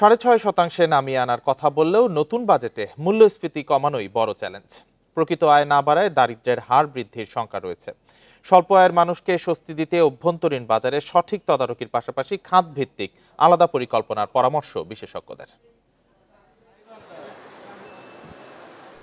6.5% নামিয়ে আনার কথা বললেও নতুন বাজেটে মূল্যস্ফীতি কমানোই বড় চ্যালেঞ্জ। প্রকৃত আয় না বাড়ায় দারিদ্র্যের হার বৃদ্ধির শঙ্কা রয়েছে। স্বল্প আয়ের মানুষকে স্বস্তি দিতে অভ্যন্তরীণ বাজারে সঠিক তদারকির পাশাপাশি খাতভিত্তিক আলাদা পরিকল্পনার পরামর্শ বিশেষজ্ঞদের।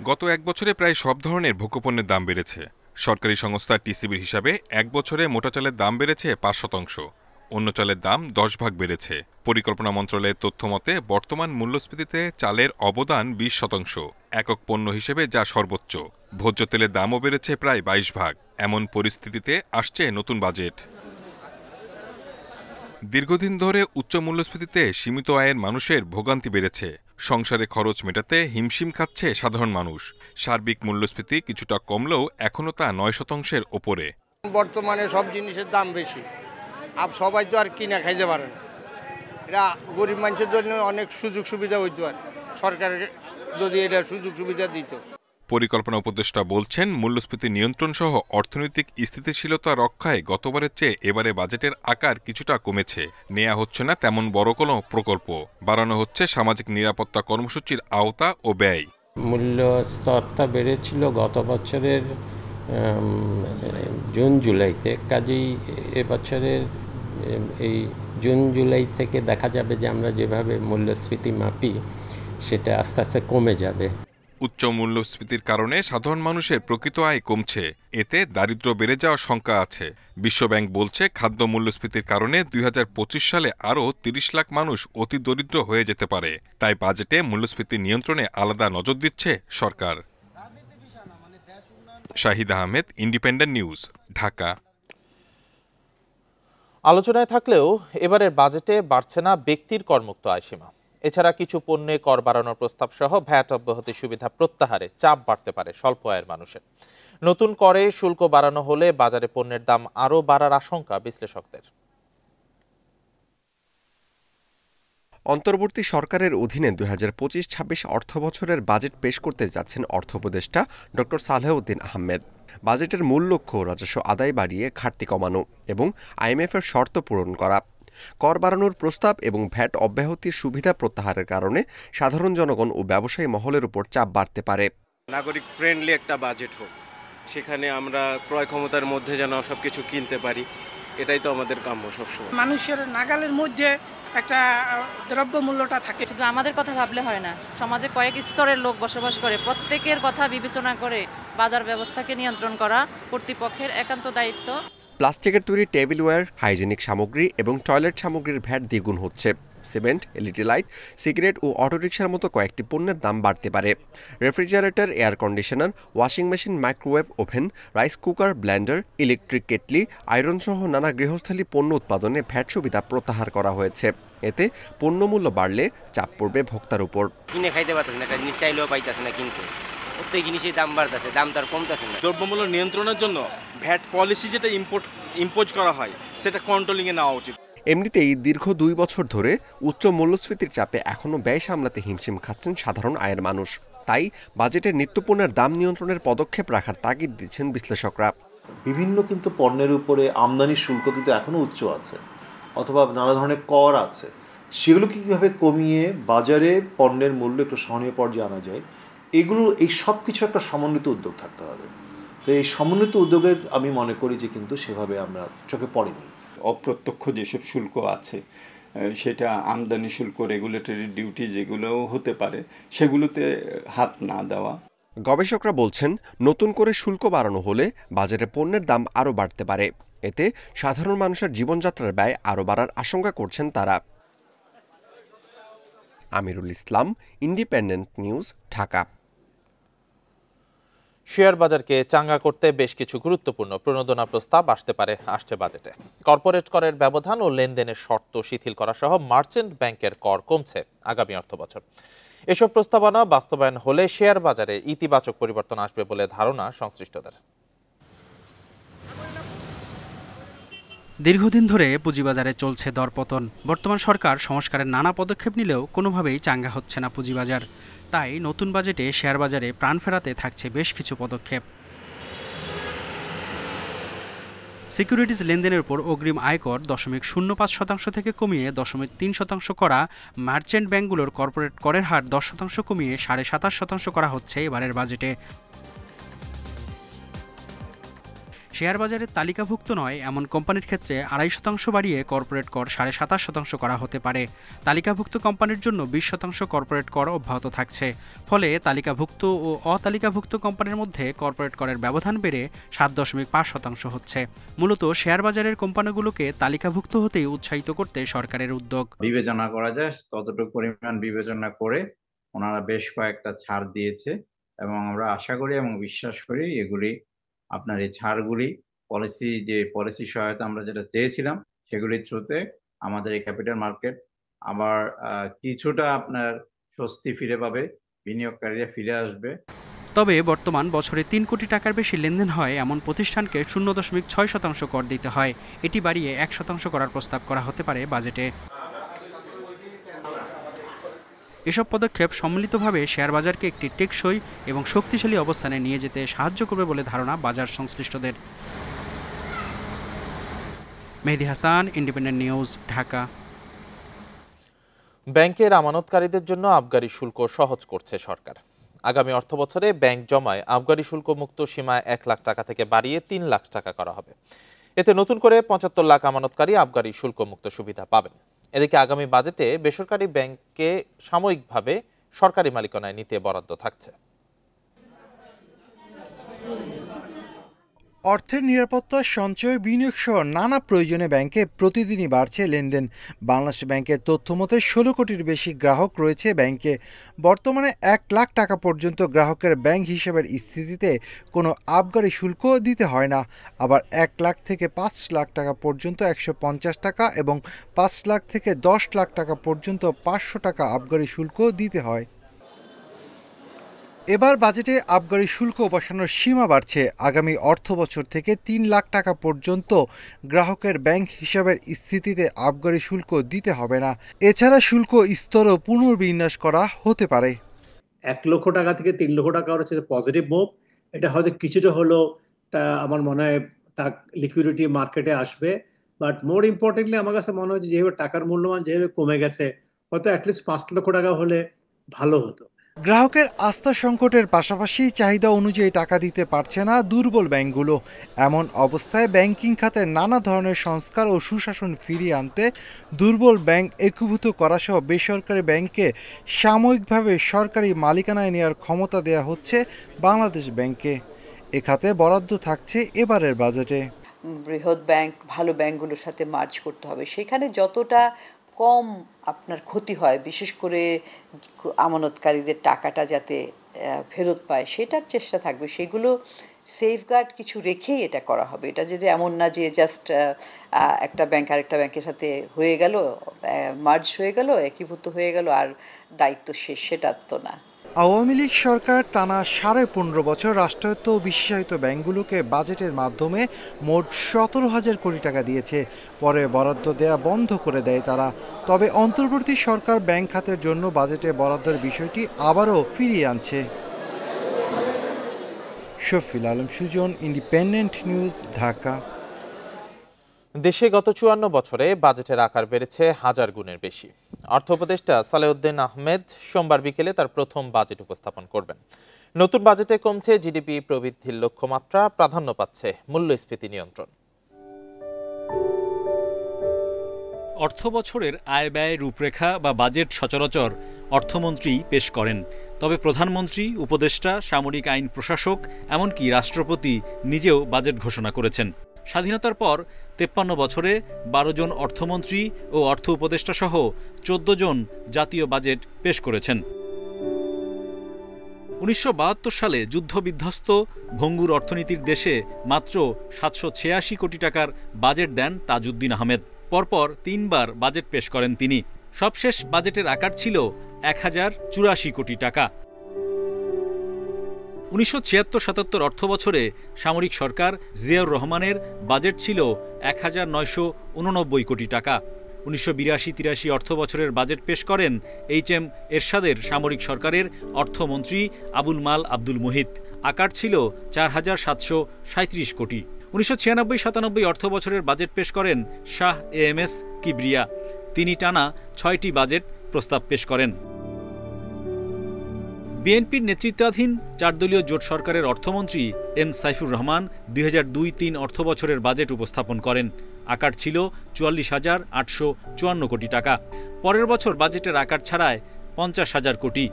গত এক বছরে প্রায় সব ধরনের ভোগ্যপণ্যের দাম বেড়েছে। সরকারি সংস্থা টিসিবির হিসাবে এক বছরে মোটা চালের দাম বেড়েছে 5%, অন্য চালের দাম 10 ভাগ বেড়েছে। পরিকল্পনা মন্ত্রণালয়ের তথ্য মতে বর্তমান মূল্যস্ফীতিতে চালের অবদান 20%, একক পণ্য হিসেবে যা সর্বোচ্চ। ভোজ্য তেলের দামও বেড়েছে প্রায় 22 ভাগ। এমন পরিস্থিতিতে আসছে নতুন বাজেট। দীর্ঘদিন ধরে উচ্চ মূল্যস্ফীতিতে সীমিত আয়ের মানুষের ভোগান্তি বেড়েছে। সংসারে খরচ মেটাতে হিমশিম খাচ্ছে সাধারণ মানুষ। সার্বিক মূল্যস্ফীতি কিছুটা কমলেও এখনও তা 9%-এর ওপরে। বর্তমানে সব জিনিসের দাম বেশি, সবাই তো আর কিনা খাইতে পারে না। এটা গরিব মানুষের জন্য অনেক সুযোগ সুবিধা হইতো, আর সরকার যদি এটা সুযোগ সুবিধা দিত। পরিকল্পনা উপদেষ্টা বলছেন, মূল্যস্ফীতি নিয়ন্ত্রণ সহ অর্থনৈতিক স্থিতিশীলতা রক্ষায় গতবারের চেয়ে এবারে বাজেটের আকার কিছুটা কমেছে। নেওয়া হচ্ছে না তেমন বড় কোনো প্রকল্প, বাড়ানো হচ্ছে সামাজিক নিরাপত্তা কর্মসূচির আওতা ও ব্যয়। মূল্য স্তরটা বেড়েছিল গত বছরের জুন জুলাইতে, কাজেই এবছরের এই জুন জুলাই থেকে দেখা যাবে যে আমরা যেভাবে মূল্যস্ফীতি মাপি সেটা আস্তে আস্তে কমে যাবে। উচ্চ মূল্যস্ফীতির কারণে সাধারণ মানুষের প্রকৃত আয় কমছে, এতে দারিদ্র্য বেড়ে যাওয়ার শঙ্কা আছে। বিশ্বব্যাংক বলছে, খাদ্য মূল্যস্ফীতির কারণে 2025 সালে আরও 30 লাখ মানুষ অতি দরিদ্র হয়ে যেতে পারে। তাই বাজেটে মূল্যস্ফীতি নিয়ন্ত্রণে আলাদা নজর দিচ্ছে সরকার। Shahid Ahmed, independent news, Dhaka. আলোচনায় থাকলেও এবারের বাজেটে বাড়ছে না ব্যক্তির করমুক্ত আয়সীমা। এছাড়া কিছু পণ্যে কর বাড়ানোর প্রস্তাব সহ ভ্যাট অব্যাহতি সুবিধা প্রত্যাহারে চাপ বাড়তে পারে স্বল্প আয়ের মানুষের। নতুন করে শুল্ক বাড়ানো হলে বাজারে পণ্যের দাম আরও বাড়ার আশঙ্কা বিশ্লেষকদের। অন্তর্বর্তী সরকারের অধীনে 2025-26 অর্থবছরের বাজেট পেশ করতে যাচ্ছেন অর্থ উপদেষ্টা ডক্টর সালেহউদ্দিন আহমেদ। বাজেটের মূল লক্ষ্য রাজস্ব আদায় বাড়িয়ে ঘাটতি কমানো এবং আইএমএফের শর্ত পূরণ করা। কর বাড়ানোর প্রস্তাব এবং ভ্যাট অব্যাহতির সুবিধা প্রত্যাহারের কারণে সাধারণ জনগণ ও ব্যবসায়ী মহলের উপর চাপ বাড়তে পারে। নাগরিক ফ্রেন্ডলি একটা বাজেট হোক, সেখানে আমরা ক্রয় ক্ষমতার মধ্যে যেন সবকিছু কিনতে পারি, এটাই তো আমাদের কাম্য সবসময়। মানুষের নাগালের মধ্যে একটা দ্রব্য মূল্যটা থাকে। শুধু আমাদের কথা ভাবলে হয় না, সমাজে কয়েক স্তরের লোক বসবাস করে, প্রত্যেকের কথা বিবেচনা করে বাজার ব্যবস্থাকে নিয়ন্ত্রণ করা কর্তৃপক্ষের একান্ত দায়িত্ব। প্লাস্টিকের তৈরি টেবিলওয়্যার, হাইজেনিক সামগ্রী এবং টয়লেট সামগ্রীর ভ্যাট দ্বিগুণ হচ্ছে। সিমেন্ট, এলইডি লাইট, সিগারেট ও অটোরিকশার মতো কয়েকটি পণ্যের দাম বাড়তে পারে। Refrigerator, air conditioner, washing machine, microwave oven, rice cooker, Blender, electric kettle, iron সহ নানা গৃহস্থালী পণ্য উৎপাদনে ভ্যাট সুবিধা প্রত্যাহার করা হয়েছে। এতে পণ্যমূল্য বাড়লে চাপ পড়বে ভোক্তার উপর। কিনে খাইতে পারতেছে না, জিনিস চাইলেও পাইতেছে না কিনতে। প্রত্যেক জিনিসের দাম বাড়তেছে, দাম তার কমতেছে না। দ্রব্যমূল্য নিয়ন্ত্রণের জন্য ভ্যাট পলিসি যেটা ইম্পোজ করা হয় সেটা কন্ট্রোলিংয়ে নেওয়া উচিত। এমনিতেই দীর্ঘ 2 বছর ধরে উচ্চ মূল্যস্ফীতির চাপে এখনও ব্যয় সামলাতে হিমশিম খাচ্ছেন সাধারণ আয়ের মানুষ। তাই বাজেটের নিত্যপণ্যের দাম নিয়ন্ত্রণের পদক্ষেপ রাখার তাগিদ দিচ্ছেন বিশ্লেষকরা। বিভিন্ন কিন্তু পণ্যের উপরে আমদানি শুল্ক কিন্তু এখনও উচ্চ আছে, অথবা নানা ধরনের কর আছে। সেগুলো কীভাবে কমিয়ে বাজারে পণ্যের মূল্য একটু সহনীয় পর্যায়ে আনা যায়, এই সব কিছু একটা সমন্বিত উদ্যোগ থাকতে হবে। তো এই সমন্বিত উদ্যোগের আমি মনে করি যে কিন্তু সেভাবে আমরা চোখে পড়েনি। অপ্রত্যক্ষ যেসব শুল্ক আছে, সেটা আমদানি শুল্ক, রেগুলেটরি ডিউটি যেগুলোও হতে পারে, সেগুলোতে হাত না দেওয়া। গবেষকরা বলছেন, নতুন করে শুল্ক বাড়ানো হলে বাজারে পণ্যের দাম আরও বাড়তে পারে। এতে সাধারণ মানুষের জীবনযাত্রার ব্যয় আরও বাড়ার আশঙ্কা করছেন তারা। Amirul Islam, independent news, Dhaka. Share বাজারকে চাঙ্গা করতে বেশ কিছু গুরুত্বপূর্ণ প্রণোদনা প্রস্তাব আসছে বাজেটে। কর্পোরেট করের ব্যবধান ও লেনদেনের শর্ত শিথিল করা সহ মার্চেন্ট ব্যাংকের কর কমছে আগামী অর্থবছর। এসব প্রস্তাবনা বাস্তবায়ন হলে শেয়ার বাজারে ইতিবাচক পরিবর্তন আসবে বলে ধারণা সংশ্লিষ্টদের। দীর্ঘদিন ধরে পুঁজিবাজারে চলছে দরপতন। বর্তমান সরকার সংস্কারের নানা পদক্ষেপ নিলেও কোনোভাবেই চাঙ্গা হচ্ছে না পুঁজিবাজার। তাই নতুন বাজেটে শেয়ার বাজারে প্রাণ ফেরাতে থাকছে বেশ কিছু পদক্ষেপ। সিকিউরিটিজ লেনদেনের উপর অগ্রিম আয়কর 0.05% থেকে কমিয়ে 0.3% করা, মার্চেন্ট ব্যাংকগুলোর কর্পোরেট করের হার 10% কমিয়ে 27.5% করা হচ্ছে এবারের বাজেটে। শেয়ার বাজারে তালিকাভুক্ত নয় এমন কোম্পানির ক্ষেত্রে 2.5% বাড়িয়ে কর্পোরেট কর 27.5% করা হতে পারে। তালিকাভুক্ত কোম্পানির জন্য 20% কর্পোরেট কর অব্যাহত থাকছে। ফলে তালিকাভুক্ত ও অতালিকাভুক্ত কোম্পানির মধ্যে কর্পোরেট করের ব্যবধান বেড়ে 7.5% হচ্ছে। মূলত শেয়ার বাজারের কোম্পানিগুলোকে তালিকাভুক্ত হতেই উৎসাহিত করতে সরকারের উদ্যোগ। বিবেচনা করা যায় ততটুকু পরিমাণ বিবেচনা করে ওনারা বেশ কয়েকটা ছাড় দিয়েছে এবং আমরা আশা করি এবং বিশ্বাস করি এগুলি আপনার এই ছাড়গুলি পলিসি সহায়তা আমরা যেটা চেয়েছিলাম সেগুলির থ্রুতে আমাদের এই ক্যাপিটাল মার্কেট আবার কিছুটা আপনার স্বস্তি ফিরে পাবে, বিনিয়োগকারীরা ফিরে আসবে। তবে বর্তমান বছরে 3 কোটি টাকার বেশি লেনদেন হয় এমন প্রতিষ্ঠানকে 0.6% কর দিতে হয়। এটি বাড়িয়ে 1% করার প্রস্তাব করা হতে পারে বাজেটে। এসব পদক্ষেপ সম্মিলিতভাবে শেয়ার বাজারকে একটি টেকসই এবং শক্তিশালী অবস্থানে নিয়ে যেতে সাহায্য করবে বলে ধারণা বাজার সংশ্লিষ্টদের। মেহেদী হাসান, ইন্ডিপেন্ডেন্ট নিউজ, ঢাকা। ব্যাংকের আমানতকারীদের জন্য আবগারি শুল্ক সহজ করছে সরকার। আগামী অর্থবছরে ব্যাংক জমায় আবগারি শুল্ক মুক্ত সীমা 1 লাখ টাকা থেকে বাড়িয়ে 3 লাখ টাকা করা হবে। এতে নতুন করে 75 লাখ আমানতকারী আবগারি শুল্ক মুক্ত সুবিধা পাবেন। এদিকে আগামী বাজেটে বেসরকারি ব্যাংককে সাময়িকভাবে সরকারি মালিকানায় নিতে বরাদ্দ থাকছে। অর্থের নিরাপত্তা, সঞ্চয়, বিনিয়োগ সহ নানা প্রয়োজনে ব্যাংকে প্রতিদিনই বাড়ছে লেনদেন। বাংলাদেশ ব্যাংকের তথ্য মতে 16 কোটির বেশি গ্রাহক রয়েছে ব্যাংকে। বর্তমানে 1 লাখ টাকা পর্যন্ত গ্রাহকের ব্যাংক হিসাবের স্থিতিতে কোনো আবগারি শুল্ক দিতে হয় না। আবার 1 লাখ থেকে 5 লাখ টাকা পর্যন্ত 150 টাকা এবং 5 লাখ থেকে 10 লাখ টাকা পর্যন্ত 500 টাকা আবগারি শুল্ক দিতে হয়। এবার বাজেটে আবগারি শুল্ক বসানোর সীমা বাড়ছে। আগামী অর্থ বছর থেকে 3 লাখ টাকা পর্যন্ত গ্রাহকের ব্যাংক হিসাবের স্থিতিতে আবগারি শুল্ক দিতে হবে না। এছাড়া শুল্ক স্তরও পুনর্বিন্যাস করা হতে পারে। 1 লক্ষ টাকা থেকে 3 লক্ষ টাকা হচ্ছে পজিটিভ মুভ। এটা হয়তো কিছুটা হলেও আমার মনে হয় লিকুইডিটি মার্কেটে আসবে, বাট মোর ইম্পর্টেন্টলি আমার কাছে মনে হয় যেভাবে টাকার মূল্যমান যেভাবে কমে গেছে, হয়তো অ্যাটলিস্ট 5 লক্ষ টাকা হলে ভালো হতো। গ্রাহকের আস্থা সংকটের পাশাপাশি চাহিদা অনুযায়ী টাকা দিতে পারছে না দুর্বল ব্যাংকগুলো। এমন অবস্থায় ব্যাংকিং খাতে নানা ধরনের সংস্কার ও সুশাসন ফিরিয়ে আনতে দুর্বল ব্যাংক একীভূত করা সহ বেসরকারি ব্যাংককে সাময়িকভাবে সরকারি মালিকানায় নেওয়ার ক্ষমতা দেয়া হচ্ছে বাংলাদেশ ব্যাংককে। এ খাতে বরাদ্দ থাকছে এবারের বাজেটে। বৃহৎ ব্যাংক ভালো ব্যাংকগুলোর সাথে মার্জ করতে হবে, সেখানে যতটা কম আপনার ক্ষতি হয়, বিশেষ করে আমানতকারীদের টাকাটা যাতে ফেরত পায় সেটার চেষ্টা থাকবে। সেগুলো সেফগার্ড কিছু রেখেই এটা করা হবে। এটা যদি এমন না যে জাস্ট একটা ব্যাংক আরেকটা ব্যাংকের সাথে হয়ে গেল, মার্জ হয়ে গেল, একীভূত হয়ে গেল আর দায়িত্ব শেষ, সেটা তো না। আওয়ামী লীগ সরকার টানা 15.5 বছর রাষ্ট্রায়ত্ত ও বিশেষায়িত ব্যাংকগুলোকে বাজেটের মাধ্যমে মোট 17,000 কোটি টাকা দিয়েছে। পরে বরাদ্দ দেয়া বন্ধ করে দেয় তারা। তবে অন্তর্বর্তী সরকার ব্যাংক খাতের জন্য বাজেটে বরাদ্দের বিষয়টি আবারও ফিরিয়ে আনছে। Shafil Alam Sujan, independent news, Dhaka. দেশে গত 54 বছরে বাজেটের আকার বেড়েছে 1000 গুণের বেশি। অর্থ উপদেষ্টা সালেউদ্দিন আহমেদ সোমবার বিকেলে তার প্রথম বাজেট উপস্থাপন করবেন। নতুন বাজেটে কমছে জিডিপি প্রবৃদ্ধির লক্ষ্যমাত্রা, প্রাধান্য পাচ্ছে মূল্যস্ফীতি নিয়ন্ত্রণ। অর্থ বছরের আয় ব্যয় রূপরেখা বা বাজেট সচরাচর অর্থমন্ত্রী পেশ করেন। তবে প্রধানমন্ত্রী, উপদেষ্টা, সামরিক আইন প্রশাসক, এমনকি রাষ্ট্রপতি নিজেও বাজেট ঘোষণা করেছেন। স্বাধীনতার পর 53 বছরে 12 জন অর্থমন্ত্রী ও অর্থ উপদেষ্টা সহ 14 জন জাতীয় বাজেট পেশ করেছেন। 1972 সালে যুদ্ধবিধ্বস্ত ভঙ্গুর অর্থনীতির দেশে মাত্র 786 কোটি টাকার বাজেট দেন তাজউদ্দিন আহমেদ। পরপর 3 বার বাজেট পেশ করেন তিনি। সবশেষ বাজেটের আকার ছিল 1084 কোটি টাকা। 1976-77 অর্থবছরে সামরিক সরকার জিয়াউর রহমানের বাজেট ছিল 1989 কোটি টাকা। 1982-83 অর্থবছরের বাজেট পেশ করেন এইচ.এম. এরশাদের সামরিক সরকারের অর্থমন্ত্রী আবুল মাল আব্দুল মুহিত। আকার ছিল 4737 কোটি। 1996-97 অর্থ বছরের বাজেট পেশ করেন শাহ এএমএস কিবরিয়া। তিনি টানা 6টি বাজেট প্রস্তাব পেশ করেন। বিএনপির নেতৃত্বাধীন 4 দলীয় জোট সরকারের অর্থমন্ত্রী এম সাইফুর রহমান 2002-03 অর্থ বছরের বাজেট উপস্থাপন করেন। আকার ছিল 44,854 কোটি টাকা। পরের বছর বাজেটের আকার ছাড়ায় 50,000 কোটি।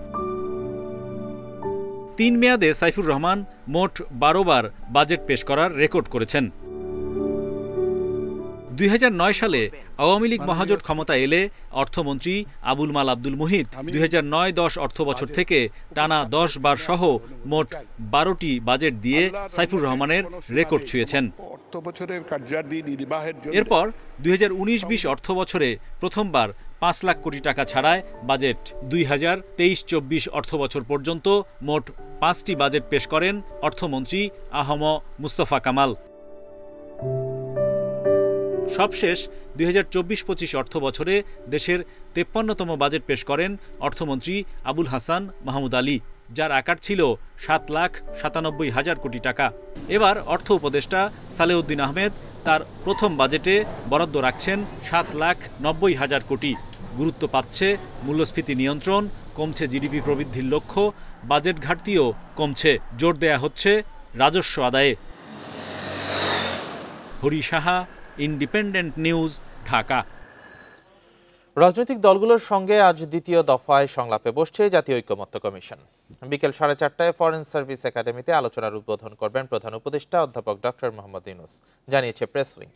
3 মেয়াদে সাইফুর রহমান মোট 12 বার বাজেট পেশ করার রেকর্ড করেছেন। 2009 সালে আওয়ামী লীগ মহাজোট ক্ষমতা এলে অর্থমন্ত্রী আবুল মাল আব্দুল মুহিত 2009-10 অর্থ বছর থেকে টানা 10 বার সহ মোট 12টি বাজেট দিয়ে সাইফুর রহমানের রেকর্ড ছুঁয়েছেন। এরপর 2019-20 অর্থ বছরে প্রথমবার 5 লাখ কোটি টাকা ছাড়ায় বাজেট 2023-24 অর্থ বছর পর্যন্ত মোট 5টি বাজেট পেশ করেন অর্থমন্ত্রী আহম মুস্তফা কামাল। সবশেষ 2024-25 অর্থ বছরে দেশের 53তম বাজেট পেশ করেন অর্থমন্ত্রী আবুল হাসান মাহমুদ আলী, যার আকার ছিল 7,97,000 কোটি টাকা। এবার অর্থ উপদেষ্টা সালেউদ্দিন আহমেদ তার প্রথম বাজেটে বরাদ্দ রাখছেন 7,90,000 কোটি। গুরুত্ব পাচ্ছে মূল্যস্ফীতি নিয়ন্ত্রণ, কমছে জিডিপি প্রবৃদ্ধির লক্ষ্য, বাজেট ঘাটতিও কমছে, জোর দেয়া হচ্ছে রাজস্ব আদায়ে। Hari Saha, independent news, Dhaka. রাজনৈতিক দলগুলোর সঙ্গে আজ দ্বিতীয় দফায় সংলাপে বসছে জাতীয় ঐকমত্য কমিশন। বিকেল 4:30টায় ফরেন সার্ভিস একাডেমিতে আলোচনার উদ্বোধন করবেন প্রধান উপদেষ্টা অধ্যাপক ডক্টর মোহাম্মদ ইউনূস, জানিয়েছে প্রেস উইং।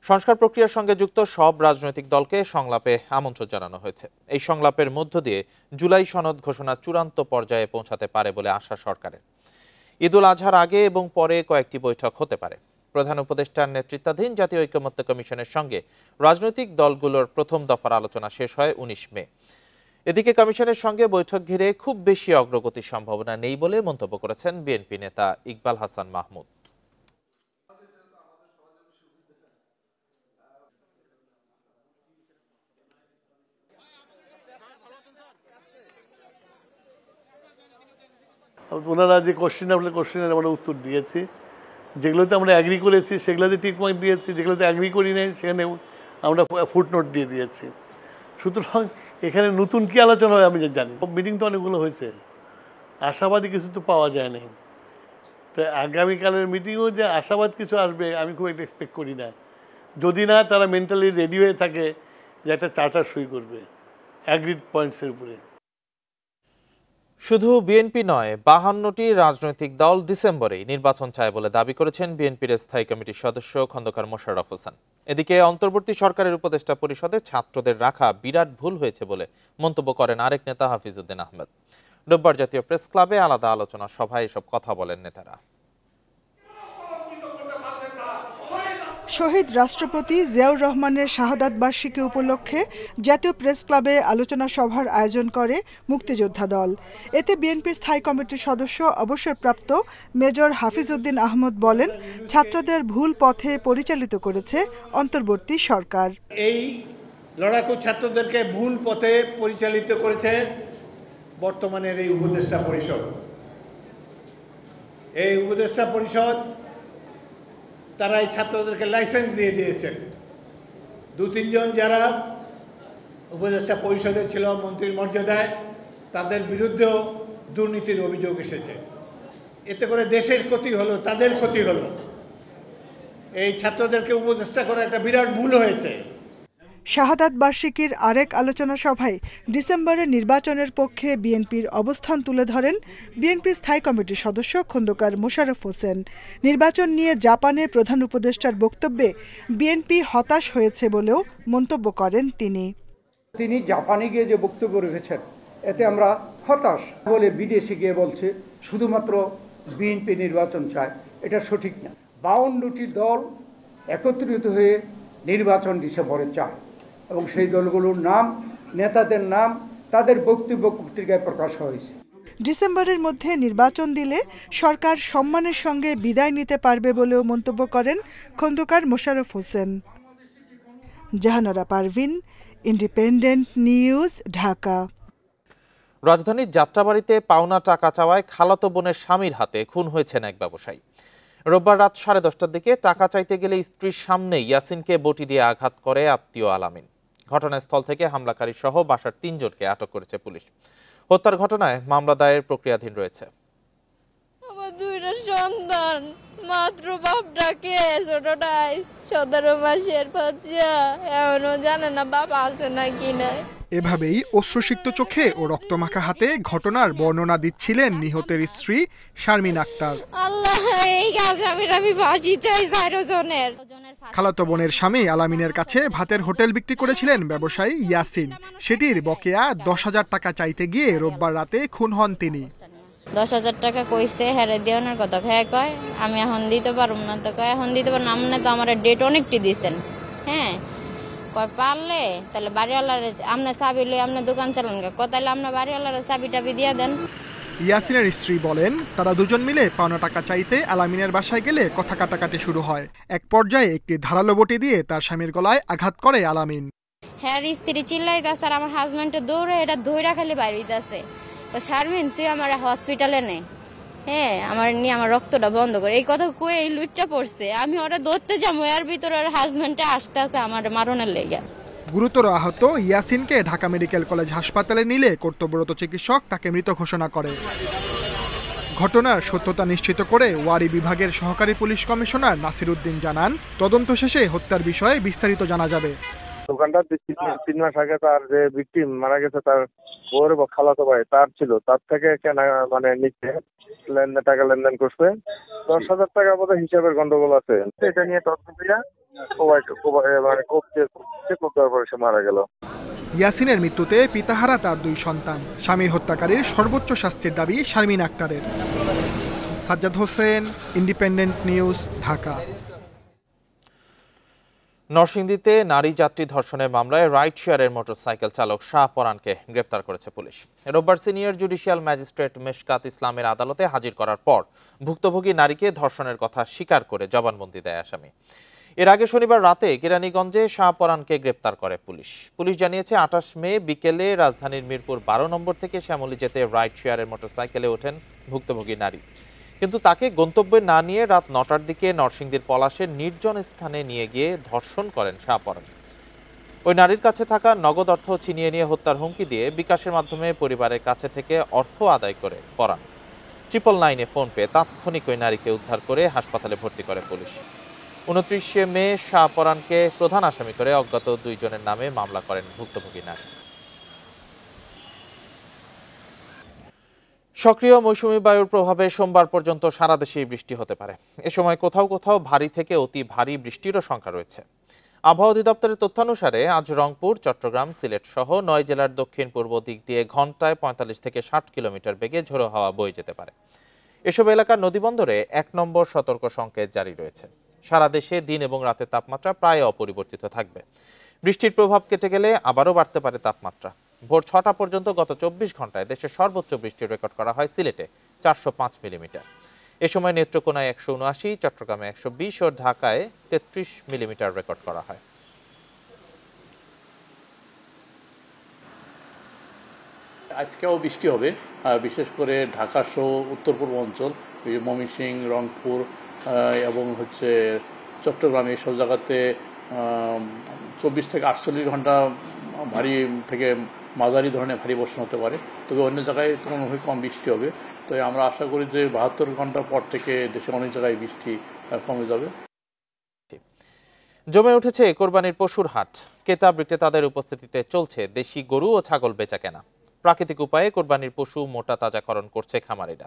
সংস্কার প্রক্রিয়ার সঙ্গে যুক্ত সব রাজনৈতিক দলকে সংলাপে আমন্ত্রণ জানানো হয়েছে। এই সংলাপের মধ্য দিয়ে জুলাই সনদ ঘোষণা চূড়ান্ত পর্যায়ে পৌঁছাতে পারে বলে আশা সরকারের। ঈদুল আজহার আগে এবং পরে কয়েকটি বৈঠক হতে পারে। প্রধান উপদেষ্টার নেতৃত্বাধীন জাতীয় ঐকমত্য কমিশনের সঙ্গে রাজনৈতিক দলগুলোর প্রথম দফার আলোচনা শেষ হয় 19 মে। এদিকে কমিশনের সঙ্গে বৈঠক ঘিরে খুব বেশি অগ্রগতির সম্ভাবনা নেই বলে মন্তব্য করেছেন বিএনপি নেতা ইকবাল হাসান মাহমুদ। ওনারা যে কোশ্চেনের আমরা উত্তর দিয়েছি, যেগুলোতে আমরা অ্যাগ্রি করেছি সেগুলোতে টিক মার্ক দিয়েছি, যেগুলোতে অ্যাগ্রি করি নাই সেখানে আমরা ফুটনোট দিয়ে দিয়েছি। সুতরাং এখানে নতুন কি আলোচনা হয় আমি জানি। মিটিং তো অনেকগুলো হয়েছে, আশাবাদী কিছু তো পাওয়া যায় নাই। তো আগামীকালের মিটিংও যে আশাবাদ কিছু আসবে আমি খুব একটা এক্সপেক্ট করি না, যদি না তারা মেন্টালি রেডি হয়ে থাকে যে একটা চার্টার সই করবে অ্যাগ্রিড পয়েন্টসের উপরে। শুধু বিএনপি নয়, 52টি রাজনৈতিক দল ডিসেম্বরেই নির্বাচন চায় বলে দাবি করেছেন বিএনপির স্থায়ী কমিটির সদস্য খন্দকার মোশাররফ হোসেন। এদিকে অন্তর্বর্তী সরকারের উপদেষ্টা পরিষদে ছাত্রদের রাখা বিরাট ভুল হয়েছে বলে মন্তব্য করেন আরেক নেতা হাফিজউদ্দিন আহমেদ। রোববার জাতীয় প্রেস ক্লাবে আলাদা আলোচনা সভায় এসব কথা বলেন নেতারা। শহীদ রাষ্ট্রপতি জিয়াউর রহমানের শাহাদাত বার্ষিকী উপলক্ষে জাতীয় প্রেস ক্লাবে আলোচনা সভার আয়োজন করে মুক্তিযোদ্ধা দল। এতে বিএনপির স্থায়ী কমিটির সদস্য অবসরপ্রাপ্ত মেজর হাফিজউদ্দিন আহমদ বলেন, ছাত্রদের ভুল পথে পরিচালিত করেছে অন্তর্বর্তী সরকার। এই লড়াকু ছাত্রদেরকে ভুল পথে পরিচালিত করেছে বর্তমানের এই উপদেষ্টা পরিষদ। এই উপদেষ্টা পরিষদ তারা এই ছাত্রদেরকে লাইসেন্স দিয়ে দিয়েছেন। 2-3 জন যারা উপদেষ্টা পরিষদে ছিল মন্ত্রীর মর্যাদায়, তাদের বিরুদ্ধেও দুর্নীতির অভিযোগ এসেছে। এতে করে দেশের ক্ষতি হলো, তাদের ক্ষতি হলো। এই ছাত্রদেরকে উপদেষ্টা করা একটা বিরাট ভুল হয়েছে। শাহাদাত বার্ষিকীর আরেক আলোচনা সভায় ডিসেম্বরে নির্বাচনের পক্ষে বিএনপির অবস্থান তুলে ধরেন বিএনপির স্থায়ী কমিটির সদস্য খন্দকার মোশাররফ হোসেন। নির্বাচন নিয়ে জাপানে প্রধান উপদেষ্টার বক্তব্যে বিএনপি হতাশ হয়েছে বলেও মন্তব্য করেন তিনি জাপানে গিয়ে যে বক্তব্য রেখেছেন এতে আমরা হতাশ বলে বিদেশে গিয়ে বলছে শুধুমাত্র বিএনপি নির্বাচন চায়, এটা সঠিক না। 52টি দল একত্রিত হয়ে নির্বাচন ডিসেম্বরে চায় এবং সেই দলগুলোর নাম, নেতাদের নাম, তাদের বক্তব্য পত্রিকায় প্রকাশ হয়েছে। ডিসেম্বরের মধ্যে নির্বাচন দিলে সরকার সম্মানের সঙ্গে বিদায় নিতে পারবে বলেও মন্তব্য করেন খন্দকার মোশাররফ হোসেন। Jahanara Parvin, independent news, Dhaka. রাজধানীর যাত্রাবাড়িতে পাওনা টাকা চাওয়ায় খালাতো বোনের স্বামীর হাতে খুন হয়েছেন এক ব্যবসায়ী। রোববার রাত 10:30টার দিকে টাকা চাইতে গেলে স্ত্রীর সামনে ইয়াসিনকে বটি দিয়ে আঘাত করে আত্মীয় আলামিন। ঘটনাস্থল থেকে হামলাকারী সহ বাসার 3 জনকে আটক করেছে পুলিশ। হত্যার ঘটনায় মামলা দায়ের প্রক্রিয়াধীন রয়েছে। আমার 2টা সন্তান, মাত্র বাপটাকে ছোটটাই 17 মাসের বাচ্চা, এখনো জানে না বাপ আছে নাকি নাই। এভাবেই অশ্রুসিক্ত চোখে ও রক্তমাখা হাতে ঘটনার বর্ণনা দিচ্ছিলেন নিহতের স্ত্রী শারমিন আক্তার। আল্লাহ, এই আসামির আমি ফাঁসি চাই 4 জনের। খালাতো বোনের স্বামী আলামিনের কাছে ভাতের হোটেল বিক্রি করেছিলেন ব্যবসায়ী ইয়াসিন। সেটির বকেয়া 10,000 টাকা চাইতে গিয়ে রোববার রাতে খুন হন তিনি। 10,000 টাকা কইছে, হেরে দেওয়ার কথা কয় আমি এখন দিতে পারব না। তো কয় এখন দিতে পারব না, আপনি তো আমার ডেট অনেকটি দিয়েছেন। হ্যাঁ, কয় পারলে তাহলে বাড়িওয়ালার আপনি চাবি লই আপনি দোকান চালান, কয় তাহলে আপনার বাড়িওয়ালার চাবি টাবি দিয়ে দেন। ইয়াসিনের স্ত্রী বলেন, তারা দুজন মিলে পাওনা টাকা চাইতে আলামিনের বাসায় গেলে কথা কাটাকাটি শুরু হয়। এক পর্যায়ে একটি ধারালো বটি দিয়ে তার স্বামীর গলায় আঘাত করে আলামিন। হ্যাঁ, স্ত্রী চিল্লাইতাছে আর আমার হাজবেন্ডে দৌড়ে এটা ধইরা খালি বাইরে হইতাছে। তো শারমিন, তুই আমার হসপিটালে নে, হ্যাঁ আমার নিয়ে আমার রক্তটা বন্ধ করে, এই কথা কয়ে এই লুটটা পড়ছে। আমি ওরা ধরতে যাবো, এর ভিতরে ওর হাজবেন্ডটা আসতে আসতে আমার মারণের লেগে। গুরুতর আহত ইয়াসিনকে ঢাকা মেডিকেল কলেজ হাসপাতালে নিলে কর্তব্যরত চিকিৎসক তাকে মৃত ঘোষণা করে। ঘটনার সত্যতা নিশ্চিত করে ওয়ারী বিভাগের সহকারী পুলিশ কমিশনার নাসির উদ্দিন জানান, তদন্ত শেষে হত্যার বিষয়ে বিস্তারিত জানা যাবে। দোকানদার 3 মাস আগে তার যে ভিকটিম মারা গেছে, তার বউর খালাতো ভাই তার ছিল, তার থেকে কেনা মানে নিচ্ছে টাকা লেনদেন করছে। 10,000 টাকা মতো হিসাবের গন্ডগোল আছে। এটা নিয়ে তদন্ত দিয়া মানে সে মারা গেল। ইয়াসিনের মৃত্যুতে পিতাহারা তার 2 সন্তান। স্বামীর হত্যাকারীর সর্বোচ্চ শাস্তির দাবি শারমিন আক্তারের। Sajjad Hossain, independent news, Dhaka. নরসিংদীতে নারী যাত্রী ধর্ষণের মামলায় রাইড শেয়ারের মোটরসাইকেল চালক শাহ পরানকে গ্রেপ্তার করেছে পুলিশ। রোববার সিনিয়র জুডিশিয়াল ম্যাজিস্ট্রেট মেশকাত ইসলামের আদালতে হাজির করার পর ভুক্তভোগী নারীকে ধর্ষণের কথা স্বীকার করে জবানবন্দি দেয় আসামি। এর আগে শনিবার রাতে কেরানীগঞ্জে শাহ পরানকে গ্রেপ্তার করে পুলিশ। পুলিশ জানিয়েছে 28 মে বিকেলে রাজধানীর মিরপুর 12 নম্বর থেকে শ্যামলী যেতে রাইড শেয়ারের মোটরসাইকেলে ওঠেন ভুক্তভোগী নারী, কিন্তু তাকে গন্তব্যে না নিয়ে রাত 9টার দিকে নরসিংদীর পলাশের নির্জন স্থানে নিয়ে গিয়ে ধর্ষণ করেন শাহ পরান। ওই নারীর কাছে থাকা নগদ অর্থ ছিনিয়ে নিয়ে হত্যার হুমকি দিয়ে বিকাশের মাধ্যমে পরিবারের কাছে থেকে অর্থ আদায় করে পরান। 999-এ ফোন পেয়ে তাৎক্ষণিক ওই নারীকে উদ্ধার করে হাসপাতালে ভর্তি করে পুলিশ। 29 মে শাহ পরানকে প্রধান আসামি করে অজ্ঞাত 2 জনের নামে মামলা করেন ভুক্তভোগী নারী। সক্রিয় মৌসুমী বায়ুর প্রভাবে সোমবার পর্যন্ত সারা দেশেই বৃষ্টি হতে পারে। এ সময় কোথাও কোথাও ভারী থেকে অতি ভারী বৃষ্টিরও শঙ্কা রয়েছে। আবহাওয়া অধিদপ্তরের তথ্যানুসারে আজ রংপুর, চট্টগ্রাম, সিলেট সহ 9 জেলার দক্ষিণ পূর্ব দিক দিয়ে ঘন্টায় 45 থেকে 60 কিলোমিটার বেগে ঝোড়ো হাওয়া বয়ে যেতে পারে। এসব এলাকার নদীবন্দরে 1 নম্বর সতর্ক সংকেত জারি রয়েছে। সারা দেশে দিন এবং রাতের তাপমাত্রা প্রায় অপরিবর্তিত থাকবে। বৃষ্টির প্রভাব কেটে গেলে আবারও বাড়তে পারে তাপমাত্রা। ভোর 6টা পর্যন্ত গত 24 ঘন্টায় দেশের সর্বোচ্চ বৃষ্টির রেকর্ড করা হয় সিলেটে 405 মিলিমিটার। এ সময় নেত্রকোনায় 179, চট্টগ্রামে 120 ও ঢাকায় 33 মিলিমিটার রেকর্ড করা হয়। আজকেও বৃষ্টি হবে, বিশেষ করে ঢাকা সহ উত্তর পূর্ব অঞ্চল, ময়মনসিংহ, রংপুর এবং চট্টগ্রাম, এইসব জায়গাতে 24 থেকে 48 ঘন্টা ভারী থেকে মাঝারি ধরনের ভারী বর্ষণ হতে পারে। তবে অন্য জায়গায় তুলনামূলক কম বৃষ্টি হবে। তো আমরা আশা করি যে 72 ঘন্টা পর থেকে দেশে অনেক জায়গায় বৃষ্টি কমে যাবে। জমে উঠেছে কোরবানির পশুর হাট। ক্রেতা বিক্রেতাদের উপস্থিতিতে চলছে দেশি গরু ও ছাগল বেচাকেনা। প্রাকৃতিক উপায়ে কোরবানির পশু মোটা তাজাকরণ করছে খামারিরা।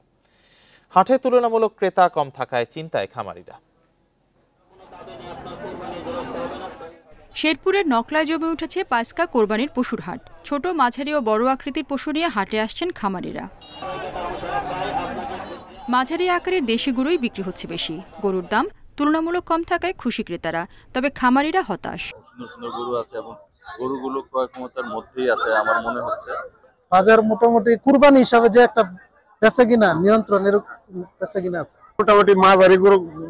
হাটে তুলনামূলক ক্রেতা কম থাকায় চিন্তায় খামারিরা। শেরপুরের নকলায় জমে উঠেছে পাঁচকা কোরবানির পশুর হাট। ছোট, মাঝারি ও বড় আকৃতির পশু নিয়ে হাটে আসছেন খামারিরা। মাঝারি আকারের দেশি গরুই বিক্রি হচ্ছে বেশি। গরুর দাম তুলনামূলক কম থাকায় খুশি ক্রেতারা, তবে খামারিরা হতাশ। সুন্দর সুন্দর গরু আছে এবং গরুগুলো ক্রয় ক্ষমতার মধ্যেই আছে আমার মনে হচ্ছে। বাজার মোটামুটি কুরবানি হিসাবে যে একটা বেচা কিনা নিয়ন্ত্রণের বেচা কিনা আছে, মোটামুটি মাঝারি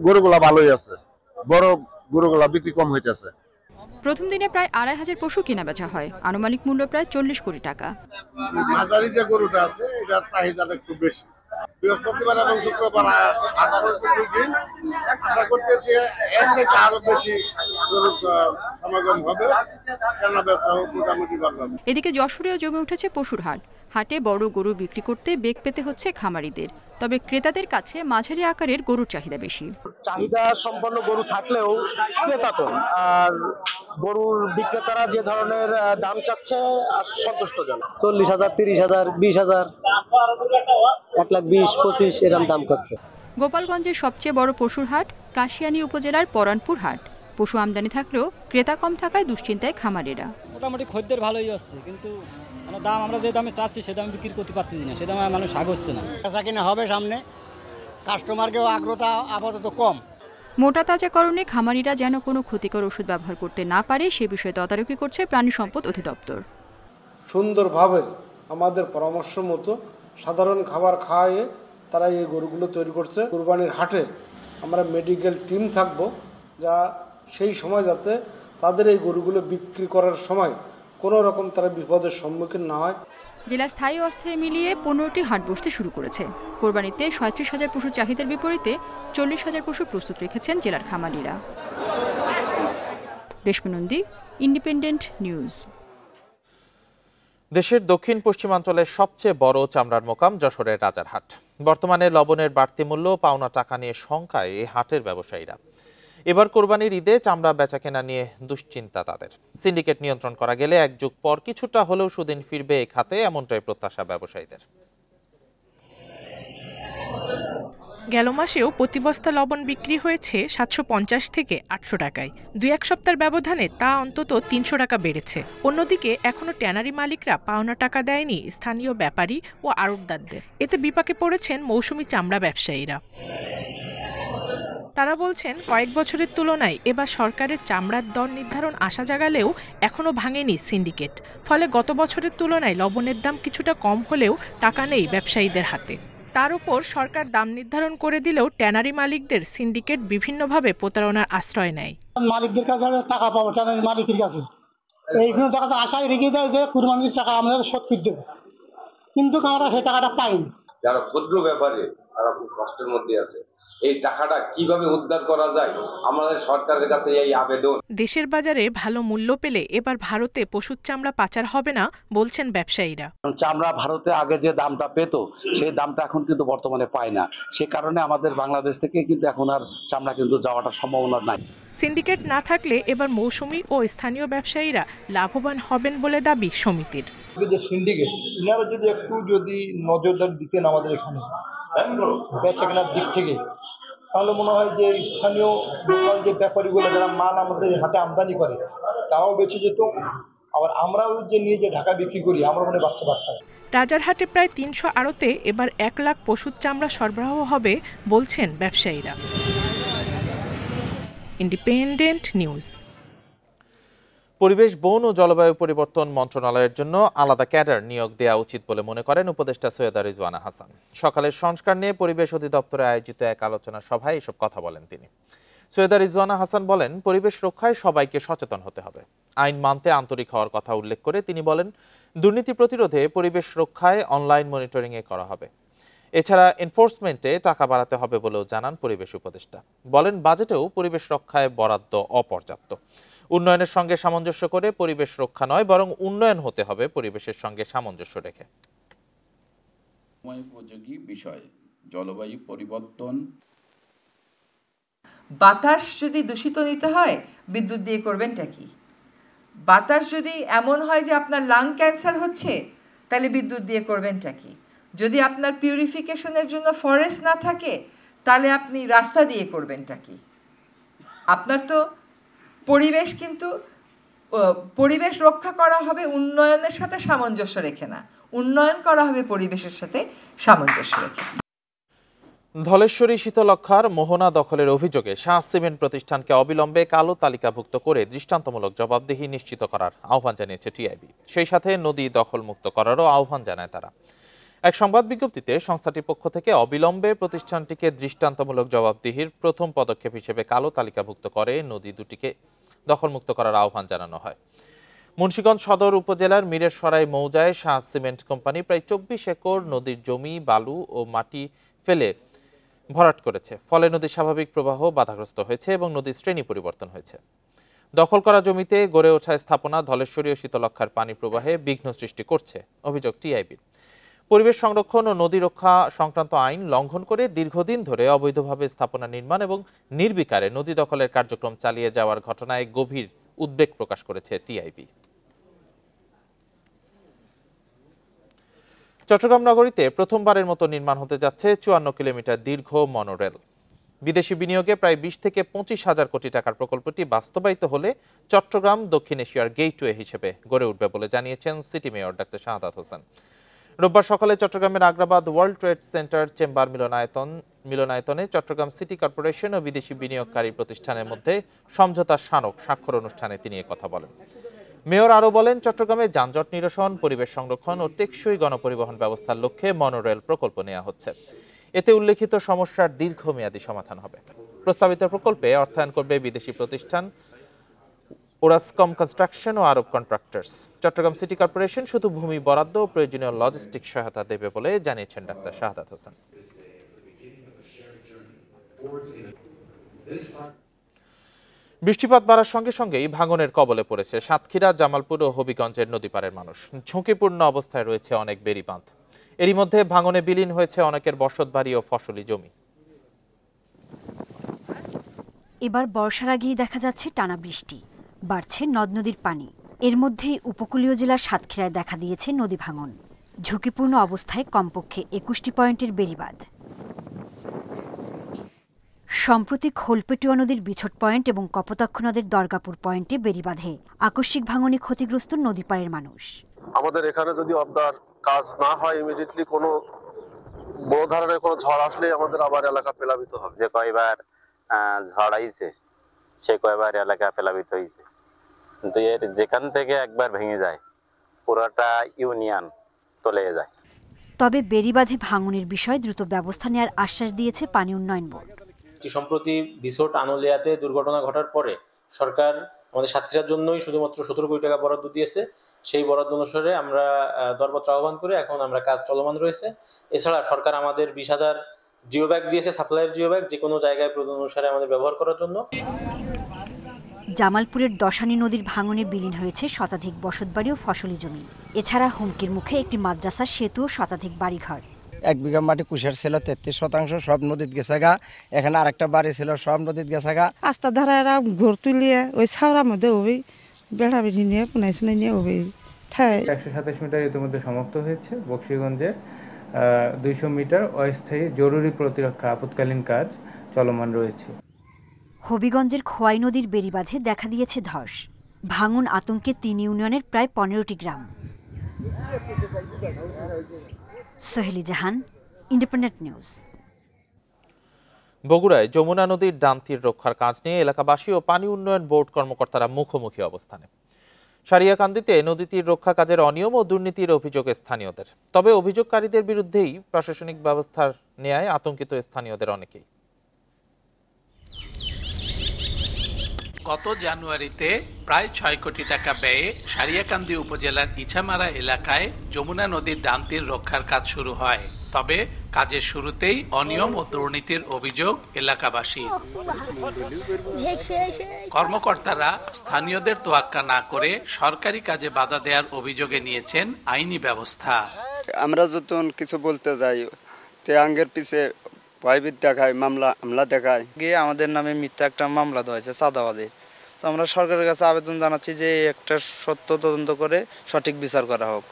গরুগুলা ভালোই আছে, বড় গরুগুলা বিক্রি কম হইতেছে। প্রথম দিনে প্রায় 2,500 পশু কেনা বেচা হয়, আনুমানিক মূল্য প্রায় 40 কোটি টাকা। মাঝারি যে গরুটা আছে এটার চাহিদাটা একটু বেশি, বৃহস্পতিবার এবং শুক্রবার দুই দিন আশা করতেছি এর থেকে আরো বেশি গরুর সমাগম হবে, কেনা বেচা মোটামুটি ভালো হবে। এদিকে যশোরেও জমে উঠেছে পশুর হাট। হাটে বড় গরু বিক্রি করতে বেগ পেতে হচ্ছে খামারিদের, তবে ক্রেতাদের কাছে মাঝারি আকারের গরুর চাহিদা বেশি। চাহিদা সম্পন্ন গরু থাকলেও ক্রেতা কম, আর গরুর বিক্রেতারা যে ধরনের দাম চাচ্ছে সন্তুষ্টজনক। 40,000, 30,000, 20,000, 1,20,000, 25,000 এরকম দাম করছে। গোপালগঞ্জের সবচেয়ে বড় পশুর হাট কাশিয়ানী উপজেলার পরানপুর হাট। পশু আমদানি থাকলেও ক্রেতা কম থাকায় দুশ্চিন্তায় খামারিরা। মোটামুটি খদ্দের ভালোই আসছে, কিন্তু দাম আমরা যে দামে চাচ্ছি সে দামে বিক্রি করতে পারতেছি না, সে দামে মানুষ আগ্রহছে না। বেচা কিনা হবে সামনে, কাস্টমারকেও আগ্রহতা আপাতত কম। মোটা তাজাকরণে খামারিরা যেন কোনো ক্ষতিকর ওষুধ ব্যবহার করতে না পারে সে বিষয়ে তদারকি করছে প্রাণী সম্পদ অধিদপ্তর। সুন্দরভাবে আমাদের পরামর্শ মতো সাধারণ খাবার খাওয়ায়ে তারা এই গরুগুলো তৈরি করছে। কুরবানির হাটে আমরা মেডিকেল টিম থাকবো, যা সেই সময় যাতে তাদের এই গরুগুলো বিক্রি করার সময় কোনো রকম তারা বিপদের সম্মুখীন না হয়। জেলা স্থায়ী অস্থায়ী মিলিয়ে 15টি হাট বসতে শুরু করেছে। কোরবানিতে 37,000 পশুর চাহিদার বিপরীতে 40,000 পশু প্রস্তুত রেখেছেন জেলার খামারিরা। Reshma Nandi, independent news. দেশের দক্ষিণ পশ্চিমাঞ্চলের সবচেয়ে বড় চামড়ার মোকাম যশোরের রাজারহাট। বর্তমানে লবণের বাড়তি মূল্য, পাওনা টাকা নিয়ে শঙ্কায় এই হাটের ব্যবসায়ীরা। এবার কোরবানির ঈদে চামড়া বেচাকেনা নিয়ে দুশ্চিন্তা তাদের। সিন্ডিকেট নিয়ন্ত্রণ করা গেলে এক যুগ পর কিছুটা হলেও সুদিন ফিরবে এই খাতে, এমনটাই প্রত্যাশা ব্যবসায়ীদের। গেল মাসেও প্রতি বস্তা লবণ বিক্রি হয়েছে 750 থেকে 800 টাকায়। 2-1 সপ্তাহের ব্যবধানে তা অন্তত 300 টাকা বেড়েছে। অন্যদিকে এখনো ট্যানারি মালিকরা পাওনা টাকা দেয়নি স্থানীয় ব্যাপারী ও আড়তদারদের। এতে বিপাকে পড়েছেন মৌসুমি চামড়া ব্যবসায়ীরা। তারা বলছেন কয়েক বছরের তুলনায় এবার সরকারের চামড়ার দর নির্ধারণ আশা জাগালেও এখনো ভাঙেনি সিন্ডিকেট। ফলে গত বছরের তুলনায় লবণের দাম কিছুটা কম হলেও টাকা নেই ব্যবসায়ীদের হাতে। তার উপর সরকার দাম নির্ধারণ করে দিলেও ট্যানারি মালিকদের সিন্ডিকেট বিভিন্নভাবে প্রতারণার আশ্রয় নেয়। মালিকদের কাছে টাকা পাবো, ট্যানারি মালিকের কাছে এইগুলো দেখা যায় আশায় রেখে দেয় যে কুরবানির টাকা আমাদের শোধ করে দেবে, কিন্তু আমরা সেই টাকাটা পাইনি। যারা ক্ষুদ্র ব্যাপারে তারা খুব কষ্টের মধ্যে আছে। এই টাকাটা কিভাবে উদ্ধার করা যায়, আমাদের সরকারের কাছে এই আবেদন। দেশের বাজারে ভালো মূল্য পেলে এবার ভারতে পশুর চামড়া পাচার হবে না বলছেন ব্যবসায়ীরা। চামড়া ভারতে আগে যে দামটা পেত সেই দামটা এখন কিন্তু বর্তমানে পায় না, সে কারণে আমাদের বাংলাদেশ থেকে কিন্তু এখন আর চামড়া কিন্তু যাওয়াটার সম্ভাবনা নাই। সিন্ডিকেট না থাকলে এবার মৌসুমি ও স্থানীয় ব্যবসায়ীরা লাভবান হবেন বলে দাবি সমিতির। যে সিন্ডিকেট ইনারা যদি নজরদারি দিতেন আমাদের এখানে বেচা কেনার দিক থেকে, তাহলে মনে হয় যে স্থানীয় লোকাল যে ব্যাপারীগুলো যারা মাল আমাদের হাটে আমদানি করে তারাও বেঁচে যেত, আবার আমরাও যে নিয়ে যে ঢাকা বিক্রি করি আমরা মনে বাঁচতে পারতাম। রাজারহাটে প্রায় 300 আড়তে এবার 1 লাখ পশুর চামড়া সরবরাহ হবে বলছেন ব্যবসায়ীরা। Independent news. পরিবেশ, বন ও জলবায়ু পরিবর্তন মন্ত্রণালয়ের জন্য আলাদা ক্যাডার নিয়োগ দেওয়া উচিত বলে মনে করেন উপদেষ্টা সৈয়দা রিজওয়ানা হাসান। সকালের সংস্কার নিয়ে পরিবেশ অধিদপ্তরে আয়োজিত এক আলোচনা সভায় এসব কথা বলেন তিনি। সৈয়দা রিজওয়ানা হাসান বলেন, পরিবেশ রক্ষায় সবাইকে সচেতন হতে হবে। আইন মানতে আন্তরিক হওয়ার কথা উল্লেখ করে তিনি বলেন, দুর্নীতি প্রতিরোধে পরিবেশ রক্ষায় অনলাইন মনিটরিংয়ে করা হবে। এছাড়া এনফোর্সমেন্টে টাকা বাড়াতে হবে বলেও জানান পরিবেশ উপদেষ্টা। বলেন, বাজেটেও পরিবেশ রক্ষায় বরাদ্দ অপর্যাপ্ত। উন্নয়নের সঙ্গে সামঞ্জস্য করে পরিবেশ রক্ষা নয়, বরং উন্নয়ন হতে হবে পরিবেশের সঙ্গে সামঞ্জস্য রেখে। উপযোগী বিষয় জলবায়ু পরিবর্তন। বাতাস যদি দূষিত নিতে হয় বিদ্যুৎ দিয়ে করবেনটা কি? বাতাস যদি এমন হয় যে আপনার লাং ক্যান্সার হচ্ছে তাহলে বিদ্যুৎ দিয়ে করবেনটা কি? যদি আপনার পিউরিফিকেশনের জন্য ফরেস্ট না থাকে তাহলে আপনি রাস্তা দিয়ে করবেনটা কি? আপনার তো পরিবেশ, কিন্তু পরিবেশ রক্ষা করা হবে উন্নয়নের সাথে সামঞ্জস্য রেখে না, উন্নয়ন করা হবে পরিবেশের সাথে সামঞ্জস্য রেখে। ধলেশ্বরী শীতলক্ষার মোহনা দখলের অভিযোগে শাহ সিমেন্ট প্রতিষ্ঠানকে অবিলম্বে কালো তালিকাভুক্ত করে দৃষ্টান্তমূলক জবাবদিহি নিশ্চিত করার আহ্বান জানিয়েছে টিআইবি। সেই সাথে নদী দখলমুক্ত করারও আহ্বান জানায় তারা। এক সংবাদ বিজ্ঞপ্তিতে সংস্থাটির পক্ষ থেকে অবিলম্বে প্রতিষ্ঠানটিকে দৃষ্টান্তমূলক জবাবদিহির প্রথম পদক্ষেপ হিসেবে কালো তালিকাভুক্ত করে নদী দুটিকে দখলমুক্ত করার আহ্বান জানানো হয়। মুন্সিগঞ্জ সদর উপজেলার মিরেরসরাই মৌজায় শাহ সিমেন্ট কোম্পানি প্রায় 24 একর নদীর জমি, বালু ও মাটি ফেলে ভরাট করেছে। ফলে নদীর স্বাভাবিক প্রবাহ বাধাগ্রস্ত হয়েছে এবং নদীর শ্রেণী পরিবর্তন হয়েছে। দখল করা জমিতে গড়ে ওঠা স্থাপনা ধলেশ্বরী ও শীতলক্ষার পানি প্রবাহে বিঘ্ন সৃষ্টি করছে, অভিযোগ টিআইবির। পরিবেশ সংরক্ষণ ও নদী রক্ষা সংক্রান্ত আইন লঙ্ঘন করে দীর্ঘদিন ধরে অবৈধভাবে স্থাপনা নির্মাণ এবং নির্বিকারে নদী দখলের কার্যক্রম চালিয়ে যাওয়ার ঘটনায় গভীর উদ্বেগ প্রকাশ করেছে টিআইবি। চট্টগ্রাম নগরীতে প্রথমবারের মতো নির্মাণ হতে যাচ্ছে 54 কিলোমিটার দীর্ঘ মনোরেল। বিদেশি বিনিয়োগে প্রায় 20 থেকে 25,000 কোটি টাকার প্রকল্পটি বাস্তবায়িত হলে চট্টগ্রাম দক্ষিণ এশিয়ার গেটওয়ে হিসেবে গড়ে উঠবে বলে জানিয়েছেন city mayor doctor Shahadat Hossain. রোববার সকালে চট্টগ্রামের Agrabad world trade centre chamber মিলনায়তনে চট্টগ্রাম সিটি কর্পোরেশন ও বিদেশি বিনিয়োগকারী প্রতিষ্ঠানের মধ্যে সমঝোতা স্মারক স্বাক্ষর অনুষ্ঠানে তিনি কথা বলেন। মেয়র আরও বলেন, চট্টগ্রামে যানজট নিরসন, পরিবেশ সংরক্ষণ ও টেকসই গণপরিবহন ব্যবস্থার লক্ষ্যে মনোরেল প্রকল্প নেওয়া হচ্ছে। এতে উল্লেখিত সমস্যার দীর্ঘমেয়াদী সমাধান হবে। প্রস্তাবিত প্রকল্পে অর্থায়ন করবে বিদেশি প্রতিষ্ঠান ওরাসকম কনস্ট্রাকশন ও আরব কন্ট্রাক্টরস। চট্টগ্রাম সিটি কর্পোরেশন শুধু ভূমি বরাদ্দ ও প্রয়োজনীয় লজিস্টিক সহায়তা দেবে বলে জানিয়েছেন ডাক্তার শাহাদাত হোসেন। বৃষ্টিপাত বাড়ার সঙ্গে সঙ্গেই ভাঙনের কবলে পড়েছে সাতক্ষীরা, জামালপুর ও হবিগঞ্জের নদীপাড়ের মানুষ। ঝুঁকিপূর্ণ অবস্থায় রয়েছে অনেক বেড়ি বাঁধ। এরই মধ্যে ভাঙনে বিলীন হয়েছে অনেকের বসতবাড়ি ও ফসলি জমি। এবার বর্ষার আগেই দেখা যাচ্ছে টানা বৃষ্টি, বাড়ছে নদ নদীর পানি। এর মধ্যেই উপকূলীয় জেলার সাতক্ষীরায় দেখা দিয়েছে নদী ভাঙন। ঝুঁকিপূর্ণ অবস্থায় কমপক্ষে 21টি পয়েন্টের বেড়িবাঁধ। সম্প্রতি খোলপেটুয়া নদীর বিছট পয়েন্ট এবং কপোতাক্ষ নদের দরগাপুর পয়েন্টে বেড়িবাঁধে আকস্মিক ভাঙনে ক্ষতিগ্রস্ত নদীপাড়ের মানুষ। আমাদের এখানে যদি অবদার কাজ না হয়, ইমিডিয়েটলি কোনো বড় ধরনের কোনো ঝড় আসলে আমাদের আবার এলাকা প্লাবিত হবে। যে কয়বার ঝড় আইছে সে কয়বার এলাকা প্লাবিত হয়েছে, কিন্তু এর যেখান থেকে একবার ভেঙে যায় পুরোটা ইউনিয়ন তলে যায়। তবে বেড়িবাঁধে ভাঙনের বিষয়ে দ্রুত ব্যবস্থা নেওয়ার আশ্বাস দিয়েছে পানি উন্নয়ন বোর্ড। সম্প্রতি বিছট আনোলিয়াতে দুর্ঘটনা ঘটার পরে সরকার আমাদের সাতক্ষীরার জন্যই শুধুমাত্র 17 কোটি টাকা বরাদ্দ দিয়েছে। সেই বরাদ্দ অনুসারে আমরা দরপত্র আহ্বান করে এখন আমরা কাজ চলমান রয়েছে। এছাড়া সরকার আমাদের 20,000 জিও ব্যাগ দিয়েছে, সাপ্লাইয়ের জিও ব্যাগ, যে কোনো জায়গায় প্রয়োজন অনুসারে আমাদের ব্যবহার করার জন্য। জামালপুরের দশানী নদীর ভাঙনে বিলীন হয়েছে শতাধিক বসতবাড়ি ও ফসলি জমি। এছাড়া হুমকির মুখে একটি মাদ্রাসা, সেতু ও শতাধিক বাড়িঘর। 1 বিঘা মাটি কুশার ছিল, 33% সব নদীত গেছে গা। এখানে আরেকটা বাড়ি ছিল, সব নদীত গেছে গা। আস্তা ধারা এরা ঘর তুলিয়ে ওই ছাওড়ার মধ্যে ওই বেড়া বেড়ি নিয়ে পুনাইছে নিয়ে ওই 127 মিটার ইতিমধ্যে সমাপ্ত হয়েছে। বক্সিগঞ্জে 200 মিটার অস্থায়ী জরুরি প্রতিরক্ষা আপৎকালীন কাজ চলমান রয়েছে। হবিগঞ্জের খোয়াই নদীর বেড়িবাঁধে দেখা দিয়েছে ধস। ভাঙন আতঙ্কে 3 ইউনিয়নের প্রায় 15টি গ্রাম। সোহেলি জাহান, ইন্ডিপেন্ডেন্ট নিউজ। বগুড়ায় যমুনা নদীর ডান তীর রক্ষার কাজ নিয়ে এলাকাবাসী ও পানি উন্নয়ন বোর্ড কর্মকর্তারা মুখোমুখি অবস্থানে। সারিয়াকান্দিতে নদী তীর রক্ষা কাজের অনিয়ম ও দুর্নীতির অভিযোগ স্থানীয়দের। তবে অভিযোগকারীদের বিরুদ্ধেই প্রশাসনিক ব্যবস্থার নেয়ায় আতঙ্কিত স্থানীয়দের অনেকেই। গত জানুয়ারিতে প্রায় 6 কোটি টাকা ব্যয়ে সারিয়াকান্দি উপজেলার ইছামারা এলাকায় যমুনা নদীর ডান তীর রক্ষার কাজ শুরু হয়। তবে কাজের শুরুতেই অনিয়ম ও দুর্নীতির অভিযোগ এলাকাবাসী। কর্মকর্তারা স্থানীয়দের তোয়াক্কা না করে সরকারি কাজে বাধা দেওয়ার অভিযোগে নিয়েছেন আইনি ব্যবস্থা। আমরা যখন কিছু বলতে যাই তে আঙ্গের পিছে ভয়ভীত দেখায়, মামলা দেখায়, গিয়ে আমাদের নামে মিথ্যা একটা মামলা দেওয়া হয়েছে চাঁদাবাদের। তো আমরা সরকারের কাছে আবেদন জানাচ্ছি যে একটা সত্য তদন্ত করে সঠিক বিচার করা হোক।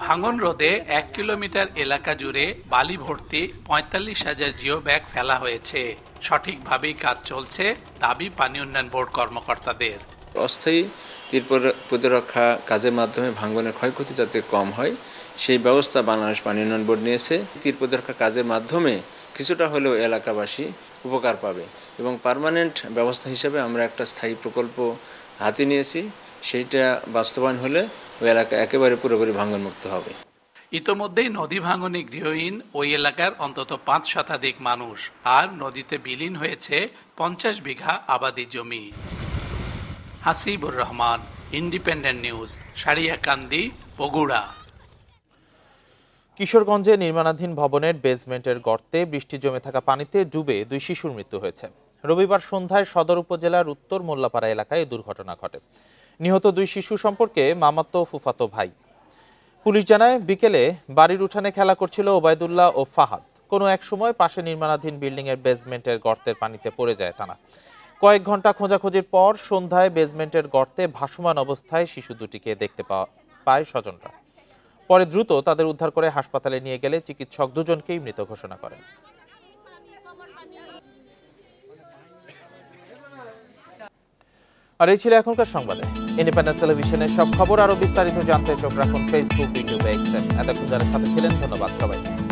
ভাঙন রোধে 1 কিলোমিটার এলাকা জুড়ে বালি ভর্তি 45,000 জিও ব্যাগ ফেলা হয়েছে। সঠিকভাবেই কাজ চলছে দাবি পানি উন্নয়ন বোর্ড কর্মকর্তাদের। অস্থায়ী তীর প্রতিরক্ষা কাজের মাধ্যমে ভাঙনের ক্ষয়ক্ষতি যাতে কম হয় সেই ব্যবস্থা বাংলাদেশ পানি উন্নয়ন বোর্ড নিয়েছে। তীর প্রতিরক্ষা কাজের মাধ্যমে কিছুটা হলেও এলাকাবাসী উপকার পাবে এবং পার্মানেন্ট ব্যবস্থা হিসেবে আমরা একটা স্থায়ী প্রকল্প হাতে নিয়েছি। সেইটা বাস্তবায়ন হলে ওই এলাকা একেবারে পুরোপুরি ভাঙনমুক্ত হবে। ইতোমধ্যেই নদী ভাঙনে গৃহহীন ওই এলাকার অন্তত 5 শতাধিক মানুষ, আর নদীতে বিলীন হয়েছে 50 বিঘা আবাদি জমি। Hasibur Rahman, independent news, Sariakandi, Bogura. কিশোরগঞ্জে নির্মাণাধীন ভবনের বেসমেন্টের গর্তে বৃষ্টি জমে থাকা পানিতে ডুবে 2 শিশুর মৃত্যু হয়েছে। রবিবার সন্ধ্যায় সদর উপজেলার উত্তর মোল্লাপাড়া এলাকায় এই দুর্ঘটনা ঘটে। নিহত 2 শিশু সম্পর্কে মামাতো ফুফাতো ভাই। পুলিশ জানায়, বিকেলে বাড়ির উঠানে খেলা করছিল ওবায়দুল্লাহ ও ফাহাদ। কোনো এক সময় পাশে নির্মাণাধীন বিল্ডিংয়ের বেসমেন্টের গর্তের পানিতে পড়ে যায় তারা। কয়েক ঘন্টা খোঁজাখুঁজির পর সন্ধ্যায় বেসমেন্টের গর্তে ভাসমান অবস্থায় শিশু দুটিকে দেখতে পায় স্বজনরা। পরে দ্রুত তাদের উদ্ধার করে হাসপাতালে নিয়ে গেলে চিকিৎসক দুজনকেই মৃত ঘোষণা করেন। আর এই ছিল এখনকার সংবাদে। ইন্ডিপেন্ডেন্ট টেলিভিশনের সব খবর আরো বিস্তারিত জানতে চোখ রাখুন ফেসবুক, ইউটিউব, এক্স। এতক্ষণ যারা সাথে ছিলেন ধন্যবাদ সবাইকে।